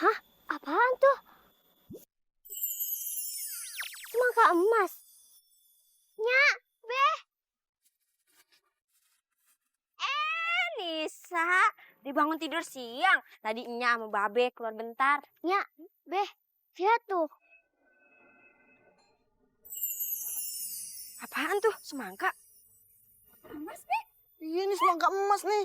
Hah? Apaan tuh? Semangka emas. Nyak, Beh. Nisa, dibangun tidur siang. Tadi Nya sama Babe keluar bentar. Nyak, Beh. Lihat tuh. Apaan tuh? Semangka? Emas, Beh. Iya, nih semangka emas nih.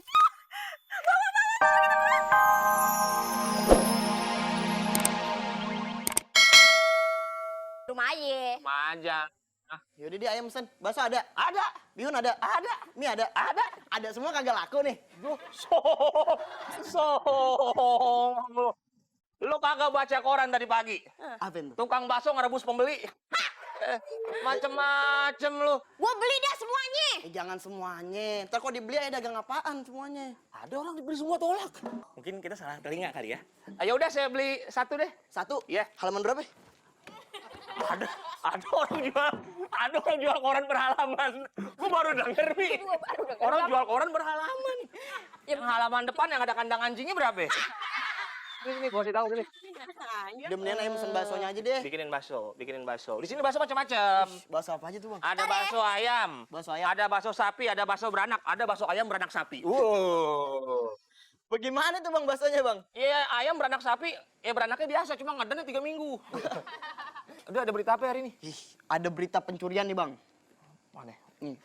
Rumah aja. Sama aja. Yaudah dia ayam pesen. Bakso ada? Ada. Bihun ada? Ada. Mie ada? Ada. Ada semua kagak laku nih. Song lu. Lu kagak baca koran tadi pagi. Apa itu? Tukang bakso ngerebus pembeli. Macem-macem lu. Gua beli dah semuanya. Jangan semuanya. Ntar kok dibeli aja dagang apaan semuanya. Ada orang dibeli semua tolak. Mungkin kita salah telinga kali ya. Ayo udah saya beli satu deh. Satu? Iya. Halaman berapa? Ada orang jual koran berhalaman. Gua baru denger nih. Orang jual koran berhalaman. Yang halaman depan yang ada kandang anjingnya berapa? Ini gua kasih tahu sini. Udah mendingan ayam pesen baksonya aja deh. Bikinin bakso. Di sini bakso macam-macam. Bakso apa aja tuh, Bang? Ada bakso ayam. Bakso ayam. Ada bakso sapi, ada bakso beranak, ada bakso ayam beranak sapi. Wow. Bagaimana tuh, Bang, baksonya, Bang? Iya, ayam beranak sapi, ya beranaknya biasa, cuma ngedennya 3 minggu. Udah ada berita apa hari ini? Ih, ada berita pencurian nih, Bang. Mana? Nih.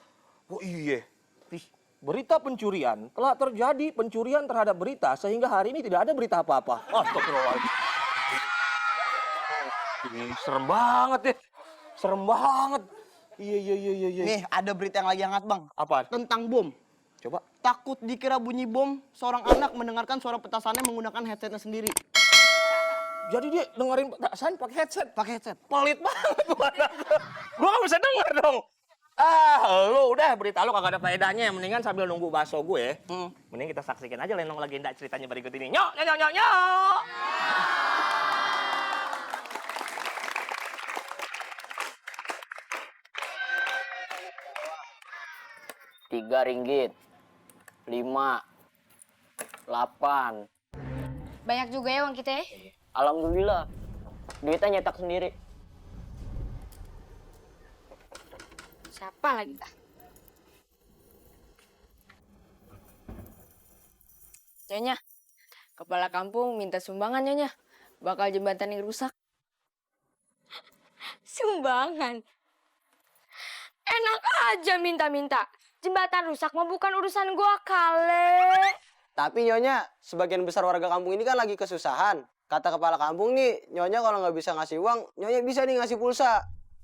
Oh iya. Ih, Berita pencurian, telah terjadi pencurian terhadap berita sehingga hari ini tidak ada berita apa-apa. Astagfirullahaladzim. Ini serem banget ya. Serem banget. Iya. nih ada berita yang lagi hangat, Bang. Apa? Tentang bom. Coba. Takut dikira bunyi bom, seorang anak mendengarkan suara petasannya menggunakan headsetnya sendiri. Jadi dia dengerin petasan pakai headset. Pakai headset. Pelit banget tuh anak. Gua gak bisa denger dong. Lu udah berita lu kagak ada faedahnya. Mendingan sambil nunggu bakso gue, mending kita saksikan aja Lenong Legenda ceritanya berikut ini. Nyok. Rp3, 5, 8. Banyak juga ya uang kita ya. Alhamdulillah, duitnya nyetak sendiri. Siapa lagi dah? Nyonya, kepala kampung minta sumbangan Nyonya. Bakal jembatan yang rusak. Sumbangan? Enak aja minta-minta. Jembatan rusak mah bukan urusan gua kale. Tapi Nyonya, sebagian besar warga kampung ini kan lagi kesusahan. Kata kepala kampung nih, Nyonya kalau nggak bisa ngasih uang, Nyonya bisa nih ngasih pulsa.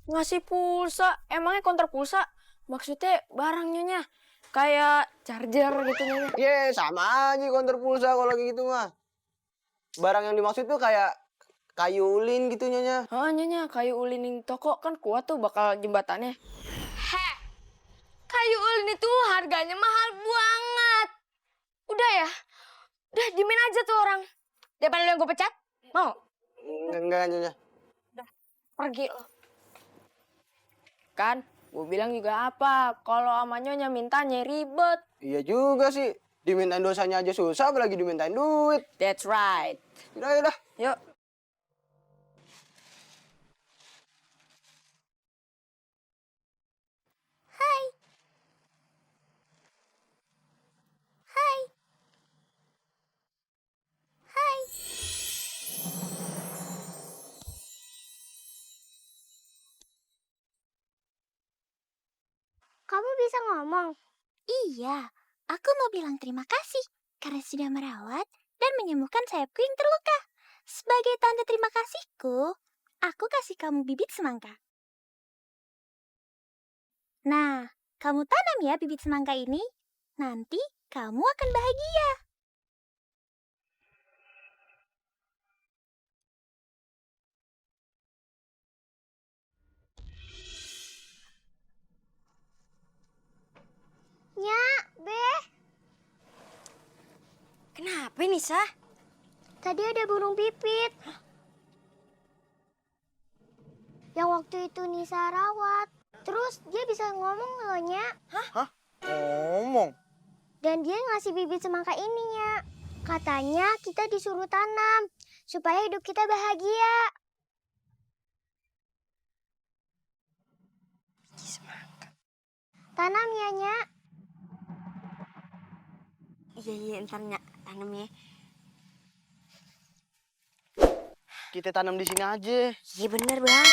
Ngasih pulsa? Emangnya konter pulsa? Maksudnya barang Nyonya? Kayak charger gitu Nyonya? Ye, sama aja konter pulsa kalau kayak gitu mah. Barang yang dimaksud tuh kayak kayu ulin gitu Nyonya. Oh Nyonya, kayu ulin di toko kan kuat tuh bakal jembatannya. Heh, kayu ulin itu harganya mahal banget. Udah ya, udah diemin aja tuh orang. Daripada lu yang gue pecat, mau? Enggak Nyonya. Pergi lo. Kan, gue bilang juga apa, kalau sama Nyonya mintanya ribet. Iya juga sih. Dimintain dosanya aja susah, apalagi dimintain duit. That's right. Udah. Yuk. Kamu bisa ngomong? Iya, aku mau bilang terima kasih karena sudah merawat dan menyembuhkan sayapku yang terluka. Sebagai tanda terima kasihku, aku kasih kamu bibit semangka. Nah, kamu tanam ya bibit semangka ini. Nanti kamu akan bahagia. Nyak, Beh. Kenapa Nisa? Tadi ada burung pipit. Yang waktu itu Nisa rawat. Terus dia bisa ngomong loh, Nyak. Ngomong. Dan dia ngasih bibit semangka ini, Nyak. Katanya kita disuruh tanam supaya hidup kita bahagia. Tanam ya, Nyak. Iya, ntar Nyak tanam ya. Kita tanam di sini aja. Iya bener Bang.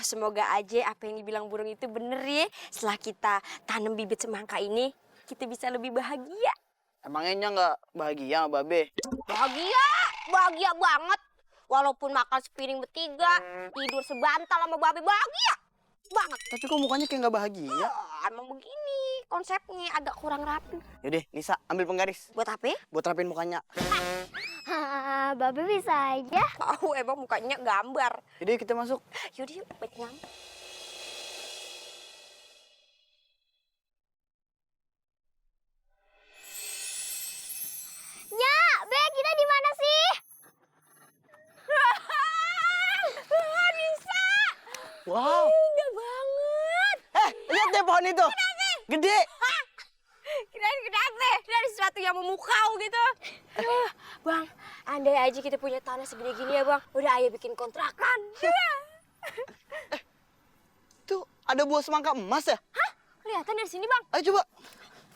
Semoga aja apa yang dibilang burung itu bener ya. Setelah kita tanam bibit semangka ini, kita bisa lebih bahagia. Emangnya nggak bahagia sama Babe? Bahagia, bahagia banget. Walaupun makan sepiring bertiga, tidur sebantal sama babe, bahagia banget. Tapi kok mukanya kayak nggak bahagia? Emang begini konsepnya, agak kurang rapi. Yaudah, Nisa, ambil penggaris. Buat apa? Buat rapin mukanya. Babe bisa aja. Tahu emang mukanya gambar. Yaudah, kita masuk. Yaudah yuk, baik nyam. Nyak, Be, kita di mana sih? Wow. Indah banget. Lihat deh pohon itu. Gede. Kirain kenapa? Dari sesuatu yang memukau gitu. Bang, andai aja kita punya tanah segede gini ya Bang. Udah ayo bikin kontrakan. Tuh, ada buah semangka emas ya? Kelihatan dari sini Bang. Ayo coba.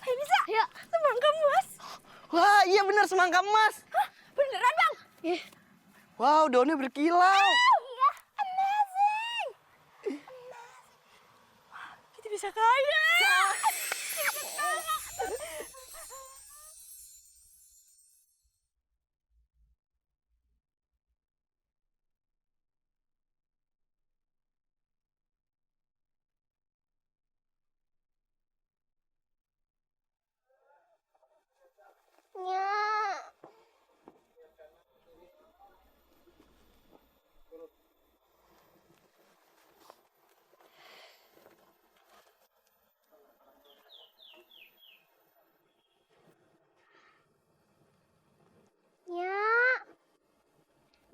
Ayo bisa. Ya, semangka emas. Wah, iya benar semangka emas. Beneran Bang? Wow, daunnya berkilau. Iya, amazing. Kita bisa kaya. Nyak. Nyak.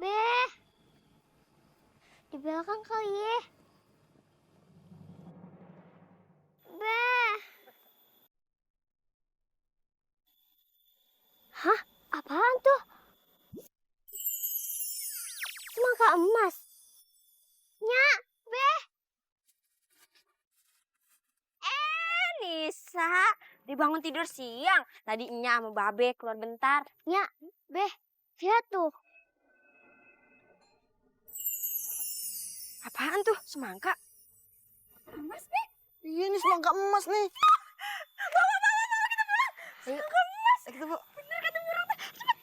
Be. Di belakang kali ya. Be. Hah? Apaan tuh? Semangka emas. Nyak, Be. Nisa, dibangun tidur siang. Tadi Nya sama Babe keluar bentar. Nyak, Be. Lihat tuh. Apaan tuh? Semangka? Emas nih. Iya, ini semangka emas nih. Ayo. Kita bawa. Bener kata burung. Cepet.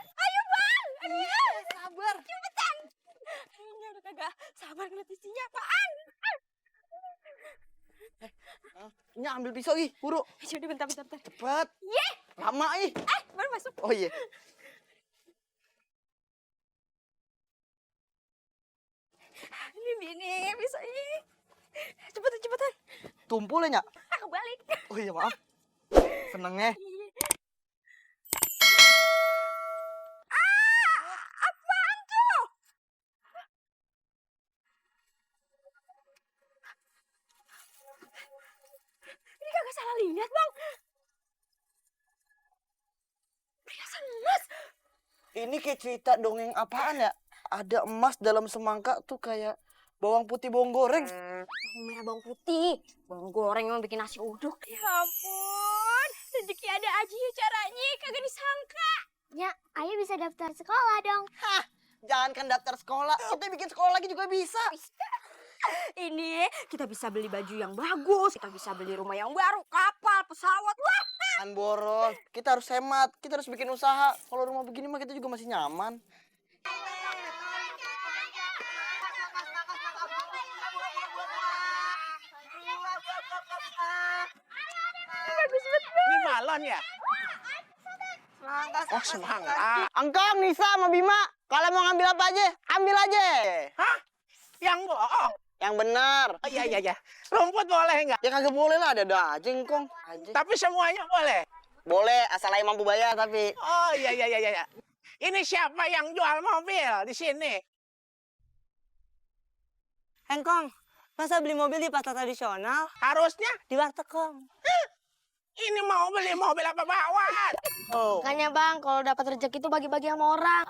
Ayo Bang. Aduh, sabar. Cepetan. Aduh, udah kagak sabar ngeliat isinya apaan. Ini ambil pisau, Ih. Buru. Jadi bentar. Cepat. Lama, Ih. Baru masuk. Oh iya. Ini bisa ini. Cepetan. Tumpul ya, Nyak? Kebalik. Oh iya, maaf. Seneng ya. Apaan tuh? Ini kagak salah lihat, Bang. Perhiasan emas. Ini kayak cerita dongeng apaan ya? Ada emas dalam semangka tuh kayak bawang putih bawang goreng. Bawang merah, bawang putih. Bawang goreng emang bikin nasi uduk. Ya ampun, rezeki ada aja ya caranya, kagak disangka. Nyak, ayo bisa daftar sekolah dong. Jangankan daftar sekolah, kita bikin sekolah lagi juga bisa. Ini kita bisa beli baju yang bagus, kita bisa beli rumah yang baru, kapal, pesawat. Wah, Jangan boros, kita harus hemat, kita harus bikin usaha. Kalau rumah begini mah kita juga masih nyaman. Ini balon ya? Oh, semangka. Angkong, Nisa, sama Bima, kalau mau ngambil apa aja, ambil aja. Hah? Yang bohong? Yang benar. Oh, iya. Rumput boleh nggak? Ya kagak boleh lah, ada aja Ngkong. Tapi semuanya boleh? Boleh, asal aja mampu bayar tapi. Oh, iya. Ini siapa yang jual mobil di sini? Engkong, Masa beli mobil di pasar tradisional? Harusnya Di warteg, Kong. ini mau beli mobil apa bawaan? Oh. Makanya bang, kalau dapat rezeki itu bagi-bagi sama orang.